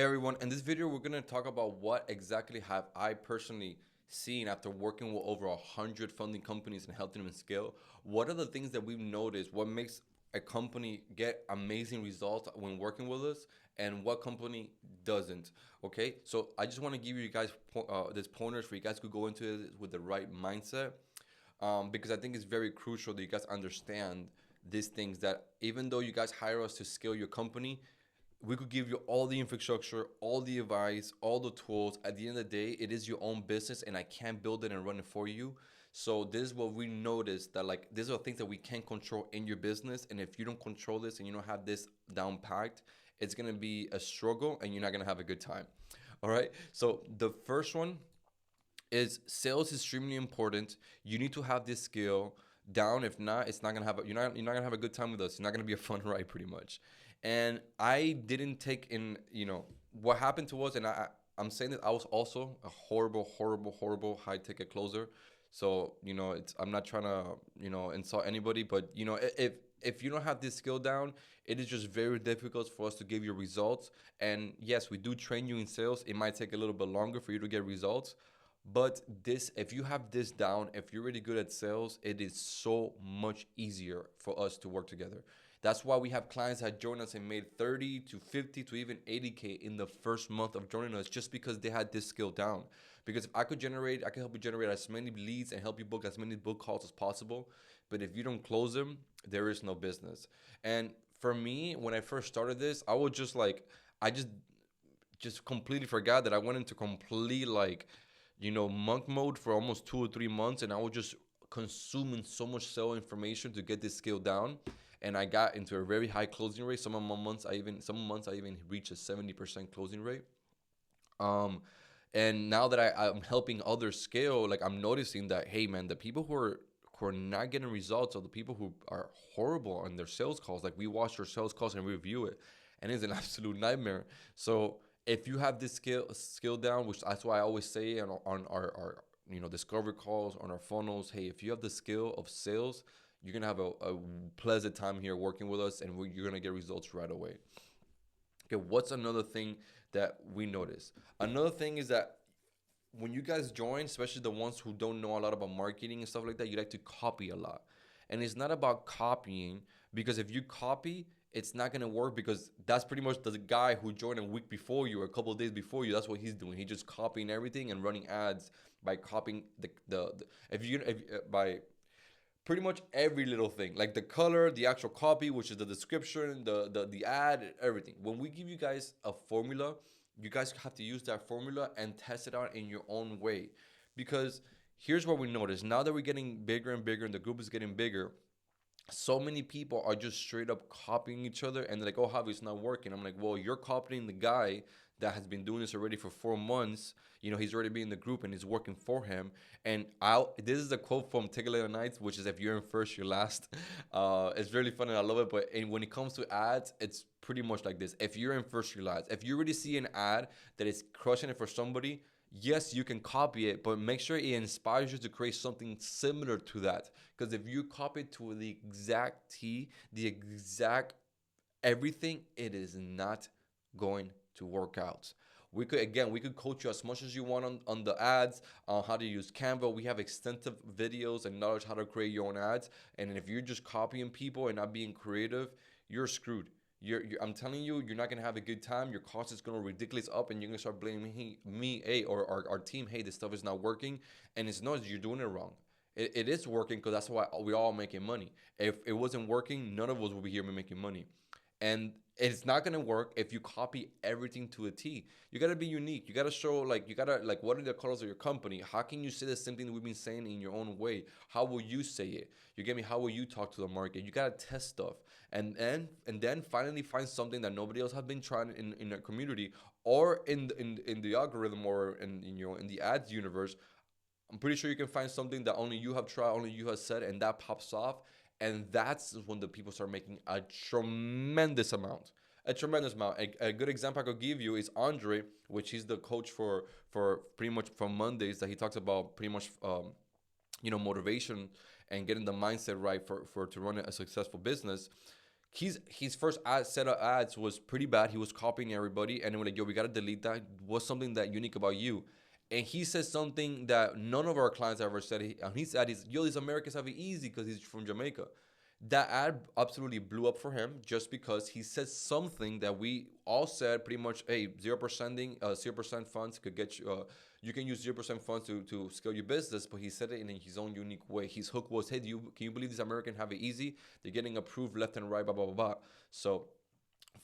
Hey everyone, in this video we're going to talk about what exactly have I personally seen after working with over 100 funding companies and helping them scale. What are the things that we've noticed? What makes a company get amazing results when working with us, and what company doesn't? Okay, so I just want to give you guys this pointers for you guys could go into it with the right mindset, because I think it's very crucial that you guys understand these things, that even though you guys hire us to scale your company, we could give you all the infrastructure, all the advice, all the tools. At the end of the day, it is your own business and I can't build it and run it for you. So this is what we noticed, that like these are things that we can't control in your business. And if you don't control this and you don't have this down packed, it's gonna be a struggle and you're not gonna have a good time. All right. So the first one is sales is extremely important. You need to have this skill down. If not, it's not gonna have you're not gonna have a good time with us. It's not gonna be a fun ride, pretty much. And I didn't take in, what happened to us, and I'm saying that I was also a horrible, horrible, horrible high ticket closer. So it's I'm not trying to insult anybody, but if you don't have this skill down, it is just very difficult for us to give you results. And yes, we do train you in sales. It might take a little bit longer for you to get results, but this, if you have this down, if you're really good at sales, it is so much easier for us to work together. That's why we have clients that join us and made 30 to 50 to even 80K in the first month of joining us, just because they had this skill down. Because if I can help you generate as many leads and help you book as many book calls as possible. But if you don't close them, there is no business. And for me, when I first started this, I was just like, I just completely forgot that I went into complete, like, monk mode for almost 2 or 3 months, and I was just consuming so much sell information to get this skill down. And I got into a very high closing rate. Some months I even reached a 70% closing rate. Um, and now that I'm helping others scale, like I'm noticing that, hey man, the people who are not getting results, or the people who are horrible on their sales calls, like we watch their sales calls and review it, and it's an absolute nightmare. So if you have this skill down, which that's why I always say on our discovery calls, on our funnels, hey, if you have the skill of sales, you're gonna have a pleasant time here working with us, and you're gonna get results right away. Okay, what's another thing that we notice? Another thing is that when you guys join, especially the ones who don't know a lot about marketing and stuff like that, you like to copy a lot. And it's not about copying, because if you copy, it's not gonna work, because that's pretty much the guy who joined a week before you or a couple of days before you. That's what he's doing. He's just copying everything and running ads by copying the if you if, by pretty much every little thing, like the color, the actual copy, which is the description, the ad, everything. When we give you guys a formula, you guys have to use that formula and test it out in your own way. Because here's what we notice: now that we're getting bigger and bigger and the group is getting bigger, so many people are just straight up copying each other, and they're like, oh, Javi, it's not working. I'm like, well, you're copying the guy that has been doing this already for 4 months. He's already been in the group and it's working for him. And this is a quote from Take Nights, which is, if you're in first, you're last. It's really fun and I love it. But when it comes to ads, it's pretty much like this: if you're in first, you're last. If you already see an ad that is crushing it for somebody, yes, you can copy it, but make sure it inspires you to create something similar to that. Because if you copy it to the exact T, the exact everything, it is not going to work out. We could coach you as much as you want on the ads, on how to use Canva. We have extensive videos and knowledge how to create your own ads. And if you're just copying people and not being creative, you're screwed. I'm telling you, you're not gonna have a good time. Your cost is gonna ridiculous up, and you're gonna start blaming me, hey, or our team. Hey, this stuff is not working, and it's not, you're doing it wrong. It is working, because that's why we all making money. If it wasn't working, none of us would be here making money. And it's not gonna work if you copy everything to a T. You gotta be unique. You gotta show, like, what are the colors of your company? How can you say the same thing that we've been saying in your own way? How will you say it? You get me? How will you talk to the market? You gotta test stuff, and then finally find something that nobody else has been trying in a community, or in the algorithm, or in the ads universe. I'm pretty sure you can find something that only you have tried, only you have said, and that pops off. And that's when the people start making a tremendous amount. A tremendous amount. A good example I could give you is Andre, which he's the coach for pretty much from Mondays, that he talks about pretty much motivation and getting the mindset right for to run a successful business. his first set of ads was pretty bad. He was copying everybody, and they were like, "Yo, we gotta delete that. What's something that unique about you?" And he says something that none of our clients ever said. He said, "He's yo, these Americans have it easy because he's from Jamaica." That ad absolutely blew up for him just because he said something that we all said pretty much. Hey, 0% funds could get you. You can use 0% funds to scale your business, but he said it in his own unique way. His hook was, "Hey, can you believe these Americans have it easy? They're getting approved left and right, blah blah blah blah." So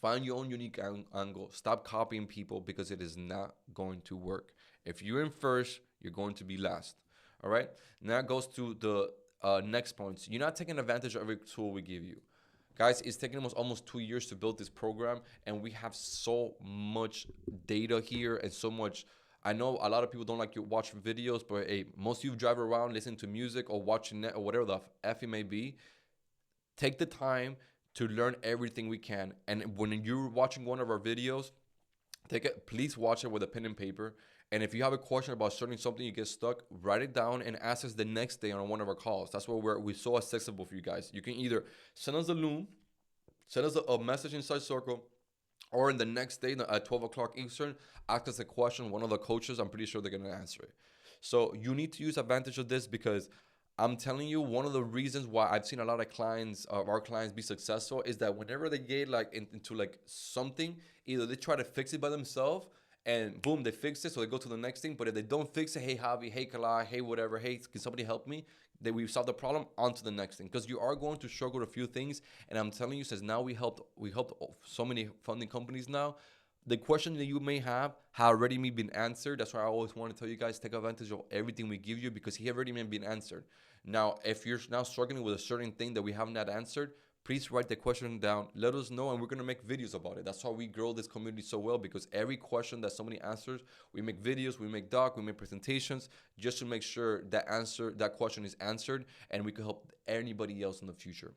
find your own unique angle. Stop copying people because it is not going to work. If you're in first, you're going to be last. All right. Now it goes to the next points. You're not taking advantage of every tool we give you. Guys, it's taken us almost 2 years to build this program, and we have so much data here and so much. I know a lot of people don't like to watch videos, but hey, most of you drive around, listen to music or watching net or whatever the F it may be. Take the time to learn everything we can. And when you're watching one of our videos, please watch it with a pen and paper. And if you have a question about certain something, you get stuck, write it down and ask us the next day on one of our calls. That's what we're so accessible for you guys. You can either send us a loom, send us a message inside Circle, or in the next day at 12 o'clock Eastern, ask us a question. One of the coaches, I'm pretty sure they're gonna answer it. So you need to use advantage of this because I'm telling you, one of the reasons why I've seen a lot of our clients be successful is that whenever they get like into like something, either they try to fix it by themselves and boom, they fix it, so they go to the next thing. But if they don't fix it, hey Javi, hey Kala, hey whatever, hey, can somebody help me? Then we solve the problem, on to the next thing. Because you are going to struggle with a few things, and I'm telling you, since now we helped so many funding companies now. The question that you may have already been answered. That's why I always want to tell you guys, take advantage of everything we give you because he already been answered. Now, if you're now struggling with a certain thing that we have not answered, please write the question down. Let us know, and we're gonna make videos about it. That's how we grow this community so well because every question that somebody answers, we make videos, we make doc, we make presentations just to make sure that question is answered, and we can help anybody else in the future.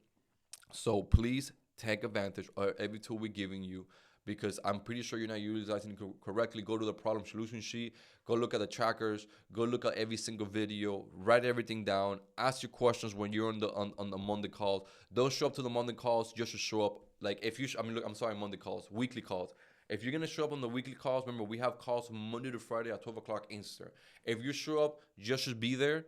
So please take advantage of every tool we're giving you because I'm pretty sure you're not utilizing it correctly. Go to the problem solution sheet, go look at the trackers, go look at every single video, write everything down, ask your questions when you're on the Monday calls. Don't show up to the Monday calls just to show up. Like if you, I mean, look, I'm sorry, Monday calls, weekly calls. If you're gonna show up on the weekly calls, remember we have calls Monday to Friday at 12 o'clock Eastern. If you show up just to be there,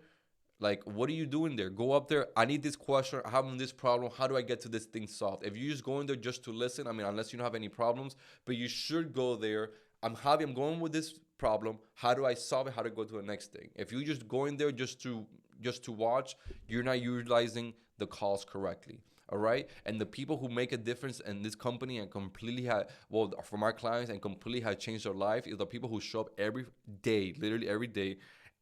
like, what are you doing there? Go up there. I need this question. I'm having this problem. How do I get to this thing solved? If you're just going there just to listen, I mean, unless you don't have any problems, but you should go there. I'm going with this problem. How do I solve it? How to go to the next thing? If you're just going there just to watch, you're not utilizing the calls correctly. All right. And the people who make a difference in this company and completely from our clients and completely have changed their life is the people who show up every day, literally every day,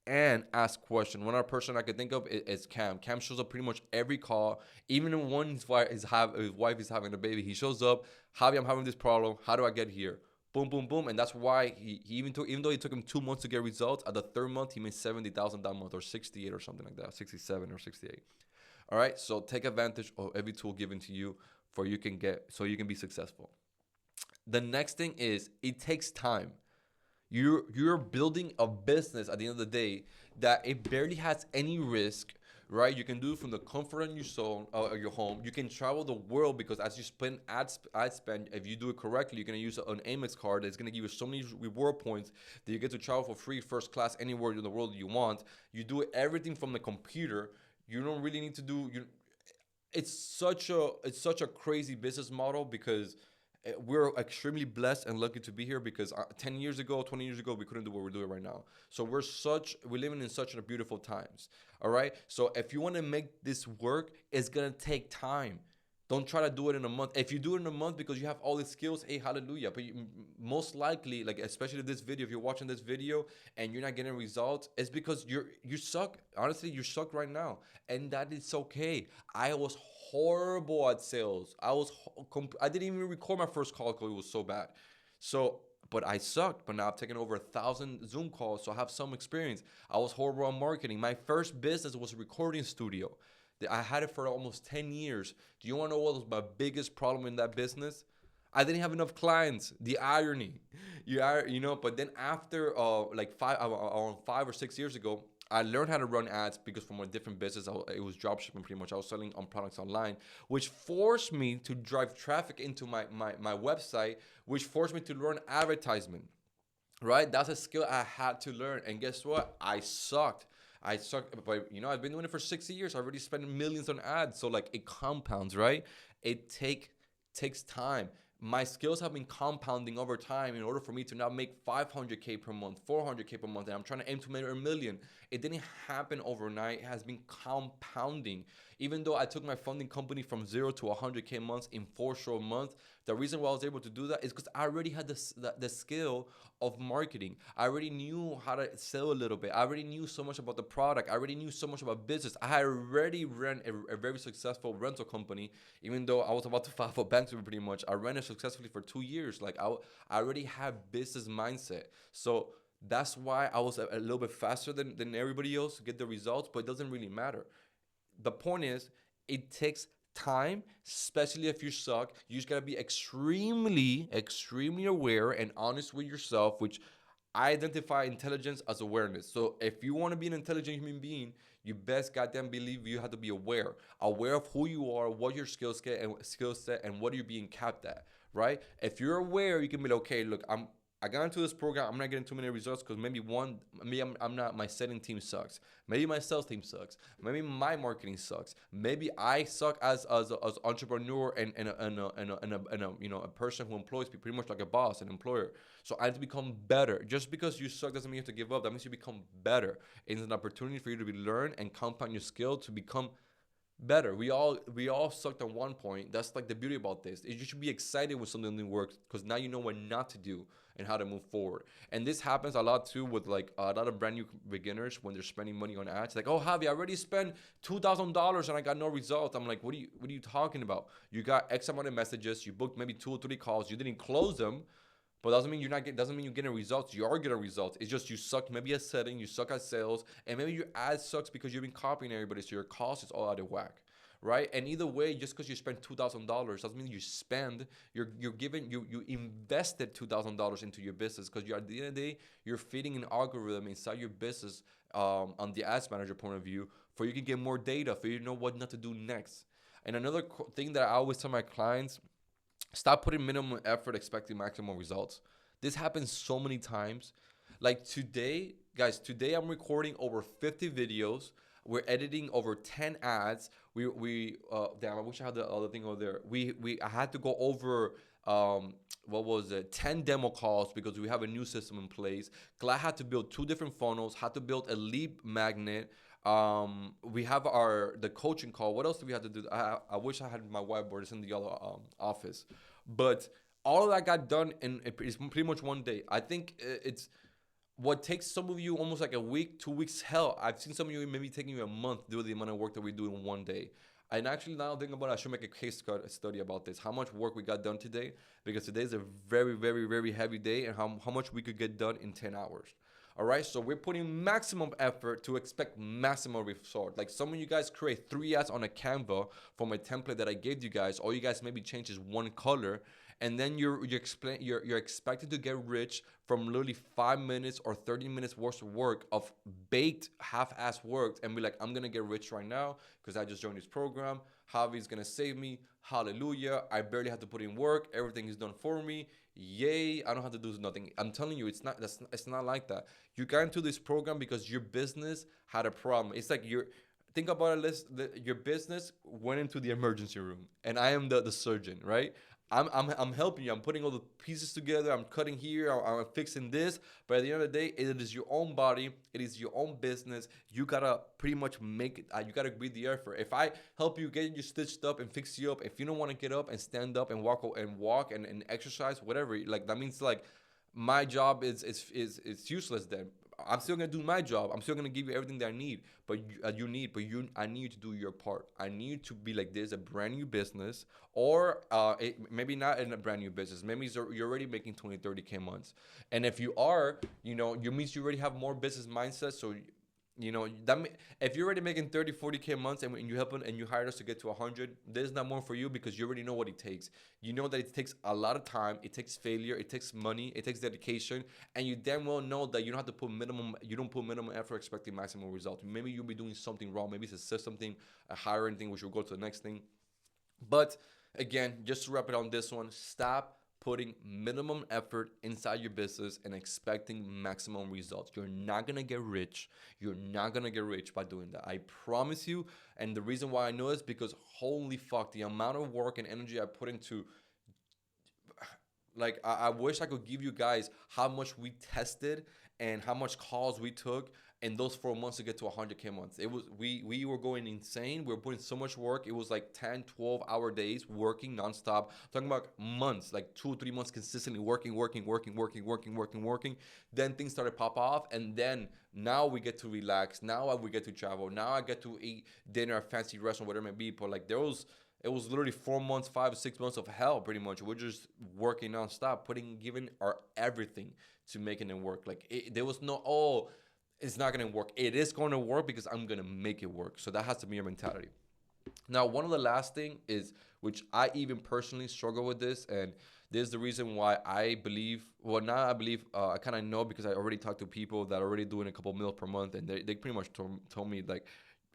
and ask questions. One other person I could think of is Cam. Cam shows up pretty much every call, even when his wife is having a baby. He shows up. Javi, I'm having this problem. How do I get here? Boom, boom, boom, and that's why he even though it took him 2 months to get results, at the third month he made 70,000 that month, or 68 or something like that, 67 or 68. All right, so take advantage of every tool given to you so you can be successful. The next thing is it takes time. You're building a business at the end of the day that it barely has any risk, right? You can do it from the comfort of your home. You can travel the world because as you spend ad spend, if you do it correctly, you're gonna use an Amex card that's gonna give you so many reward points that you get to travel for free, first class, anywhere in the world you want. You do everything from the computer. You don't really need to do you. It's such a crazy business model because we're extremely blessed and lucky to be here because 10 years ago, 20 years ago, we couldn't do what we're doing right now. So we're living in such a beautiful times. All right. So if you want to make this work, it's going to take time. Don't try to do it in a month. If you do it in a month because you have all these skills, hey, hallelujah. But most likely, like especially this video, if you're watching this video and you're not getting results, it's because you suck. Honestly, you suck right now, and that is okay. I was horrible at sales. I didn't even record my first call because it was so bad. So, but I sucked. But now I've taken over 1,000 Zoom calls, so I have some experience. I was horrible on marketing. My first business was a recording studio. I had it for almost 10 years. Do you want to know what was my biggest problem in that business? I didn't have enough clients. The irony, but then after like 5 or 6 years ago, I learned how to run ads because from a different business, it was drop shipping pretty much. I was selling on products online, which forced me to drive traffic into my website, which forced me to learn advertisement, right? That's a skill I had to learn. And guess what? I sucked. I sucked, but I've been doing it for 6 years. I already spent millions on ads. So like it compounds, right? It takes time. My skills have been compounding over time in order for me to now make 500K per month, 400K per month, and I'm trying to aim to make a million. It didn't happen overnight. It has been compounding. Even though I took my funding company from 0 to 100K months in 4 short months, the reason why I was able to do that is because I already had the skill of marketing. I already knew how to sell a little bit. I already knew so much about the product. I already knew so much about business. I had already ran a very successful rental company, even though I was about to file for bankruptcy pretty much. I ran it successfully for 2 years. Like I already have business mindset. So that's why I was a little bit faster than everybody else to get the results, but it doesn't really matter. The point is, it takes time, especially if you suck. You just gotta be extremely aware and honest with yourself, which I identify intelligence as awareness. So if you want to be an intelligent human being, you best goddamn believe you have to be aware of who you are, what your skill set, and what you're being capped at. Right? If you're aware, you can be like, okay, look, I got into this program. I'm not getting too many results because maybe I'm not. My selling team sucks. Maybe my sales team sucks. Maybe my marketing sucks. Maybe I suck as entrepreneur and a person who employs people, pretty much like a boss, an employer. So I have to become better. Just because you suck doesn't mean you have to give up. That means you become better. It's an opportunity for you to learn and compound your skill to become better. We all sucked at one point. That's like the beauty about this. You should be excited when something new works because now you know what not to do and how to move forward. And this happens a lot too with like a lot of brand new beginners when they're spending money on ads. Like, oh, Javi, I already spent $2,000 and I got no results. I'm like, what are you talking about? You got X amount of messages. You booked maybe 2 or 3 calls. You didn't close them. But doesn't mean you're getting results. You are getting results. It's just you suck maybe at setting, you suck at sales, and maybe your ad sucks because you've been copying everybody, so your cost is all out of whack, right? And either way, just because you spend $2,000 doesn't mean you spend. You invested $2,000 into your business because you at the end of the day you're feeding an algorithm inside your business on the ads manager point of view for you can get more data for you to know what not to do next. And another thing that I always tell my clients. Stop putting minimum effort expecting maximum results. This happens so many times. Like today, guys, today I'm recording over 50 videos. We're editing over 10 ads. Damn, I wish I had the other thing over there. I had to go over what was it, 10 demo calls because we have a new system in place. Cause I had to build 2 different funnels, had to build a lead magnet. We have the coaching call. What else do we have to do? I wish I had my whiteboard. It's in the other office, but all of that got done in it's pretty much one day. I think it's what takes some of you almost like a week, 2 weeks. Hell, I've seen some of you maybe taking you a month to do the amount of work that we do in one day. And actually now thinking about it, I should make a case study about this. How much work we got done today? Because today is a very, very, very heavy day, and how much we could get done in 10 hours. All right, so we're putting maximum effort to expect maximum result. Like some of you guys create 3 ads on a Canva from a template that I gave you guys. All you guys maybe change is one color, and then you're expected to get rich from literally 5 minutes or 30 minutes worth of work of baked half-ass work, and be like, I'm gonna get rich right now because I just joined this program. Javi's gonna save me. Hallelujah! I barely have to put in work. Everything is done for me. Yay, I don't have to do nothing. I'm telling you, it's not like that. You got into this program because your business had a problem. It's like think about it, your business went into the emergency room and I am the surgeon, right? I'm helping you. I'm putting all the pieces together. I'm cutting here. I'm fixing this. But at the end of the day, it is your own body. It is your own business. You gotta pretty much make it. You gotta breathe the effort. If I help you get you stitched up and fix you up, if you don't want to get up and stand up and walk and exercise, whatever, like that means like my job is useless then. I'm still gonna do my job. I'm still gonna give you everything that I need. But I need you to do your part. I need to be like this, a brand new business, or maybe not in a brand new business. Maybe you're already making 20, 30K months. And if you are, you means you already have more business mindset. So You know, if you're already making 30, 40K months and you help and you hired us to get to 100, there's not more for you because you already know what it takes. You know that it takes a lot of time, it takes failure, it takes money, it takes dedication, and you damn well know that you don't have to put minimum, you don't put minimum effort expecting maximum result. Maybe you'll be doing something wrong. Maybe it's a system thing, a hiring thing, which will go to the next thing. But again, just to wrap it on this one, stop putting minimum effort inside your business and expecting maximum results. You're not gonna get rich. You're not gonna get rich by doing that. I promise you. And the reason why I know is because holy fuck, the amount of work and energy I put into, like, I wish I could give you guys how much we tested and how much calls we took in those 4 months to get to 100K months. It was, we were going insane. We were putting so much work. It was like 10, 12 hour days working nonstop. Talking about months, like 2 or 3 months consistently working. Then things started to pop off, and then now we get to relax. Now we get to travel. Now I get to eat dinner at a fancy restaurant, whatever it may be. But like it was literally 4 months, 5 or 6 months of hell, pretty much. We're just working nonstop, giving our everything to making it work. Like there was no, oh, it's not gonna work. It is going to work because I'm gonna make it work. So that has to be your mentality. Now, one of the last thing is, which I even personally struggle with this, and this is the reason why I believe, well, now I believe, I kind of know because I already talked to people that are already doing a couple mil per month, and they pretty much told me, like,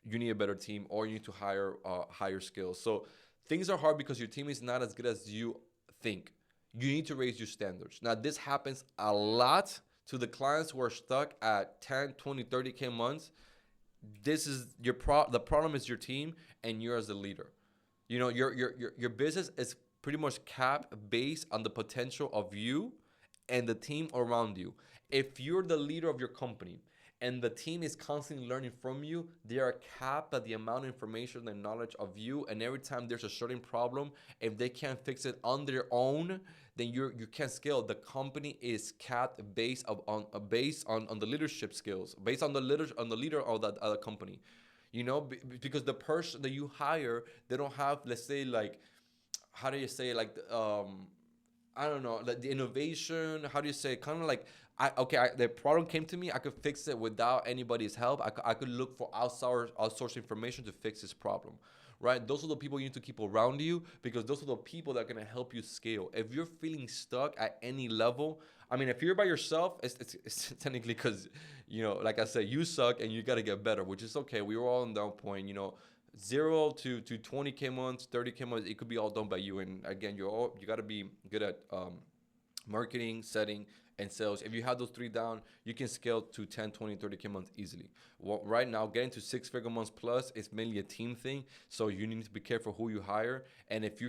you need a better team or you need to hire higher skills. So things are hard because your team is not as good as you think. You need to raise your standards. Now, this happens a lot to the clients who are stuck at 10, 20, 30K months. This is the problem is your team and you as the leader. You know, your business is pretty much capped based on the potential of you and the team around you. If you're the leader of your company and the team is constantly learning from you, they are capped at the amount of information and knowledge of you. And every time there's a certain problem, if they can't fix it on their own, then you can't scale. The company is capped based on the leadership skills, based on the leader of that other company. You know, because the person that you hire, they don't have, let's say, like, how do you say, like, I don't know, like the innovation. How do you say? Kind of like, the problem came to me. I could fix it without anybody's help. I could look for outsource information to fix this problem, right? Those are the people you need to keep around you because those are the people that are gonna help you scale. If you're feeling stuck at any level, I mean, if you're by yourself, it's technically because, you know, like I said, you suck and you gotta get better, which is okay. We were all on that point, you know. 0 to 20K months, 30K months, it could be all done by you. And again, you got to be good at marketing, setting, and sales. If you have those three down, you can scale to 10, 20, 30K months easily. Well, right now, getting to 6-figure months plus is mainly a team thing. So you need to be careful who you hire. And if you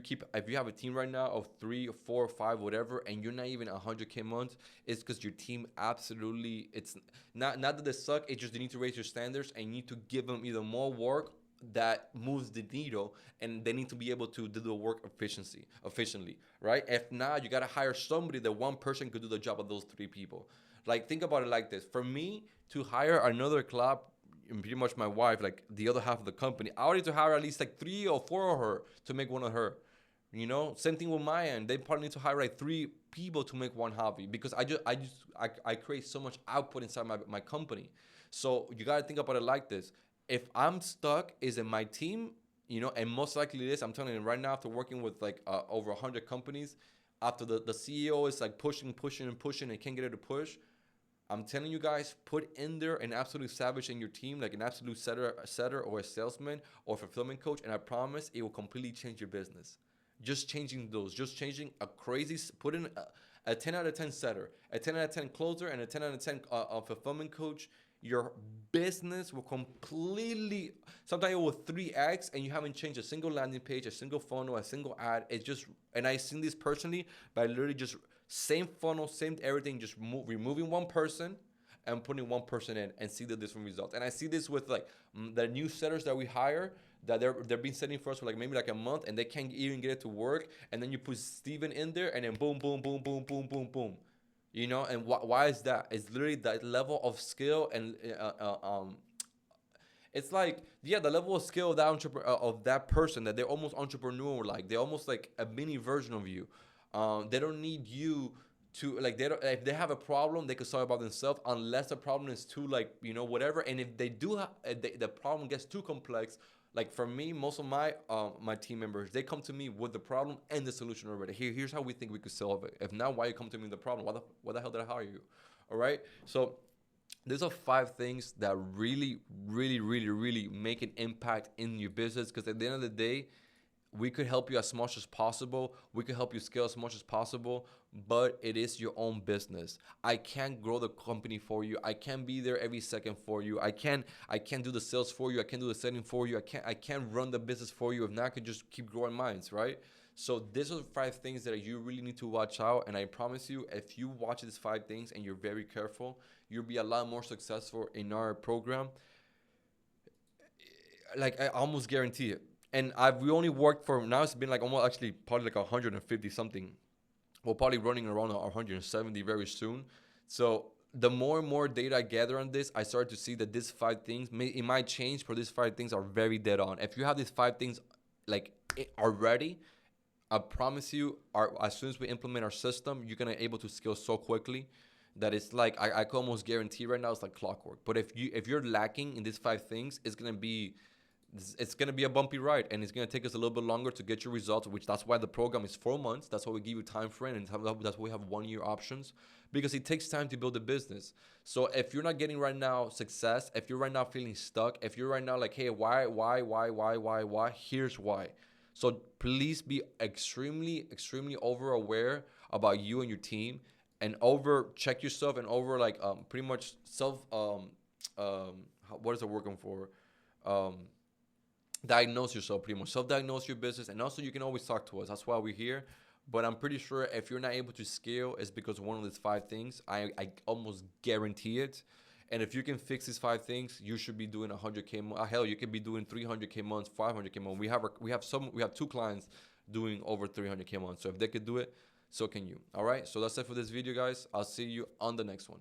have a team right now of 3 or 4 or 5, whatever, and you're not even 100K months, it's because your team absolutely, it's not that they suck. It's just they need to raise your standards and you need to give them either more work that moves the needle, and they need to be able to do the work efficiently, right? If not, you got to hire somebody that one person could do the job of those 3 people. Like, think about it like this. For me to hire another club, and pretty much my wife, like the other half of the company, I would need to hire at least like 3 or 4 of her to make one of her. You know, same thing with my end. They probably need to hire like 3 people to make one hobby because I create so much output inside my company. So you got to think about it like this. If I'm stuck, is it my team? You know, and most likely it is. I'm telling you right now, after working with like over 100 companies, after the CEO is like pushing and can't get it to push, I'm telling you guys, put in there an absolute savage in your team, like an absolute setter or a salesman or fulfillment coach, and I promise it will completely change your business. Just changing put in a 10 out of 10 setter, a 10 out of 10 closer, and a 10 out of 10 fulfillment coach. Your business will completely, sometimes it will 3x, and you haven't changed a single landing page, a single funnel, a single ad. It's just, and I've seen this personally by literally just same funnel, same everything, just removing one person and putting one person in and see the different results. And I see this with like the new setters that we hire, that they've been setting for us for like maybe like a month, and they can't even get it to work. And then you put Steven in there, and then boom, boom, boom, boom, boom, boom, boom. You know, and why is that? It's literally that level of skill, and it's like, yeah, the level of skill of that person, that they're almost entrepreneur, like they're almost like a mini version of you. They don't need you to like they don't, if they have a problem they can solve it by themselves unless the problem is too like whatever. And if they do the problem gets too complex, like for me, most of my team members, they come to me with the problem and the solution already. Here's how we think we could solve it. If not, why you come to me with the problem? Why the hell did I hire you? All right. So these are 5 things that really, really, really, really make an impact in your business. Because at the end of the day, we could help you as much as possible. We could help you scale as much as possible, but it is your own business. I can't grow the company for you. I can't be there every second for you. I can't do the sales for you. I can't do the selling for you. I can't run the business for you. If not, I could just keep growing mines, right? So these are 5 things that you really need to watch out. And I promise you, if you watch these 5 things and you're very careful, you'll be a lot more successful in our program. Like I almost guarantee it. And we only worked for, now it's been like almost actually probably like 150 something. We're probably running around 170 very soon. So the more and more data I gather on this, I start to see that these 5 things, it might change, but these 5 things are very dead on. If you have these 5 things like already, I promise you, as soon as we implement our system, you're gonna able to scale so quickly that it's like I can almost guarantee right now it's like clockwork. But if you're lacking in these 5 things, it's gonna be a bumpy ride, and it's gonna take us a little bit longer to get your results. Which that's why the program is 4 months. That's why we give you time frame, and that's why we have 1-year options, because it takes time to build a business. So if you're not getting right now success, if you're right now feeling stuck, if you're right now like, hey, why, here's why. So please be extremely, extremely over aware about you and your team, and over check yourself, and over like pretty much self what is it working for? Diagnose yourself, pretty much self-diagnose your business. And also you can always talk to us, that's why we're here. But I'm pretty sure if you're not able to scale, it's because of one of these 5 things. I almost guarantee it. And if you can fix these 5 things, you should be doing 100K. Hell, you could be doing 300K months, 500K months. We have 2 clients doing over 300K months. So if they could do it, so can you. All right. So that's it for this video, guys. I'll see you on the next one.